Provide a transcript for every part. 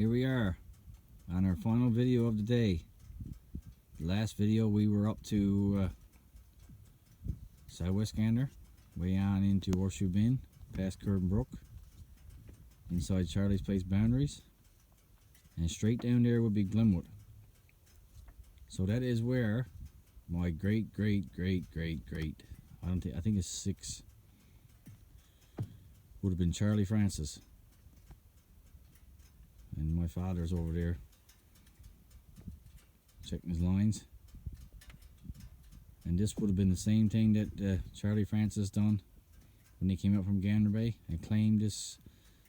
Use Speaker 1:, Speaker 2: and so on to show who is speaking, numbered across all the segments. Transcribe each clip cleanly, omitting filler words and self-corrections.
Speaker 1: Here we are on our final video of the day. The last video we were up to Southwest Gander, way on into Horseshoe Bend, past Curvin Brook, inside Charlie's Place boundaries, and straight down there would be Glenwood. So that is where my great, I think it's 6, would have been Charlie Francis. And my father's over there checking his lines. And this would have been the same thing that Charlie Francis done when he came up from Gander Bay and claimed this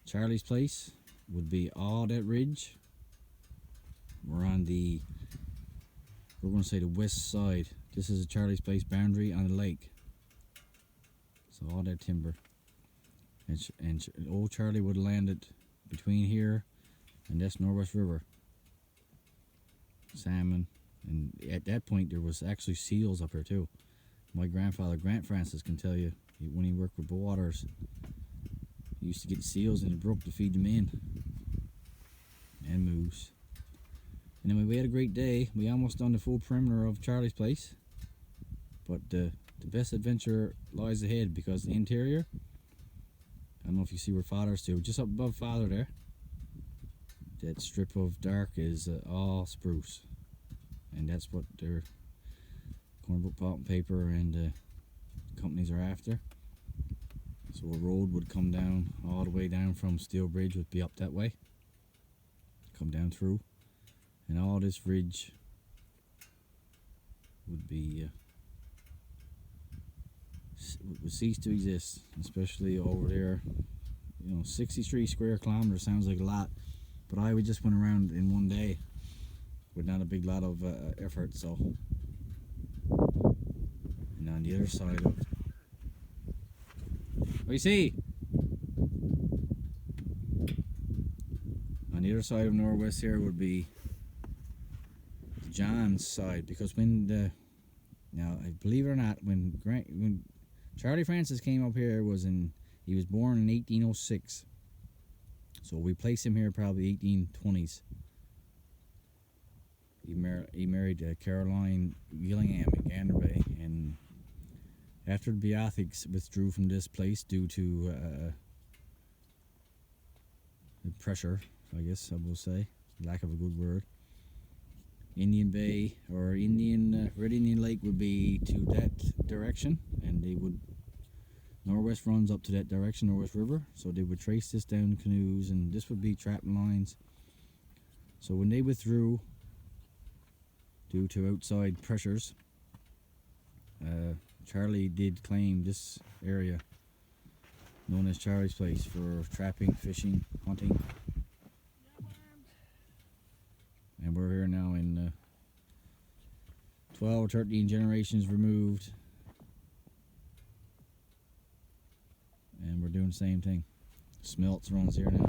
Speaker 1: Charlie's Place would be all that ridge. We're on the, we're going to say the west side. This is a Charlie's Place boundary on the lake. So all that timber. And old Charlie would have landed between here and that's Northwest River. Salmon. And at that point there was actually seals up here too. My grandfather Grant Francis can tell you, when he worked with Waters, he used to get seals in the brook to feed them in. And moose. And then we had a great day. We almost done the full perimeter of Charlie's Place. But the best adventure lies ahead, because the interior, I don't know if you see where Father's to, just up above Father there, that strip of dark is all spruce. And that's what their cornbrook pulp and paper and companies are after. So a road would come down all the way down from Steel Bridge, would be up that way, come down through, and all this ridge would be would cease to exist, especially over there. You know, 63 square kilometers sounds like a lot, but I just went around in one day with not a big lot of effort. So, and on the other side of, what do you see? On the other side of Northwest here would be John's side, because when now, believe it or not, when Charlie Francis came up here, he was born in 1806. So we placed him here probably 1820s. He married Caroline Gillingham in Gander Bay, and after the Beathics withdrew from this place due to pressure, I guess I will say, lack of a good word, Indian Bay or Red Indian Lake would be to that direction, and they would, Northwest runs up to that direction, Northwest River, so they would trace this down canoes, and this would be trapping lines. So when they withdrew due to outside pressures, Charlie did claim this area known as Charlie's Place for trapping, fishing, hunting. And we're here now in 12 or 13 generations removed, and we're doing the same thing. Smelts runs here now,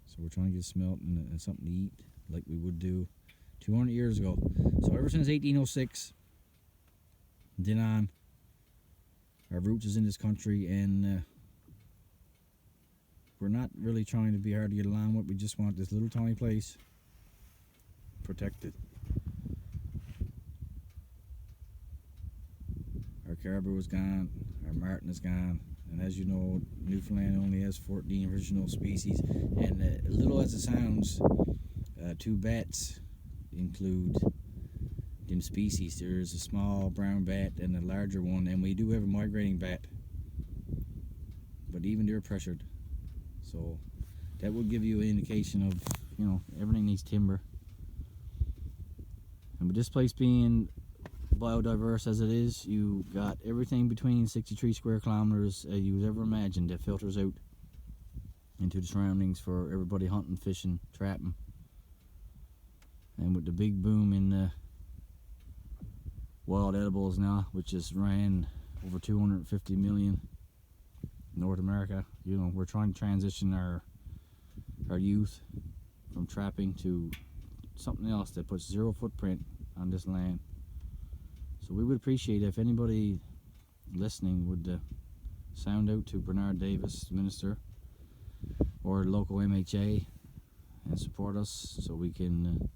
Speaker 1: so we're trying to get smelt and something to eat like we would do 200 years ago. So ever since 1806, then on, our roots is in this country, and we're not really trying to be hard to get along with. We just want this little tiny place protected. Our caribou is gone, our marten is gone, and as you know, Newfoundland only has 14 original species, and little as it sounds, 2 bats include them species. There's a small brown bat and a larger one, and we do have a migrating bat, but even they're pressured. So that would give you an indication of, you know, everything needs timber. And with this place being biodiverse as it is, you got everything between 63 square kilometers you would ever imagine that filters out into the surroundings for everybody hunting, fishing, trapping. And with the big boom in wild edibles now, which has ran over 250 million in North America, you know, we're trying to transition our youth from trapping to something else that puts 0 footprint on this land. So we would appreciate if anybody listening would sound out to Bernard Davis, minister, or local MHA, and support us so we can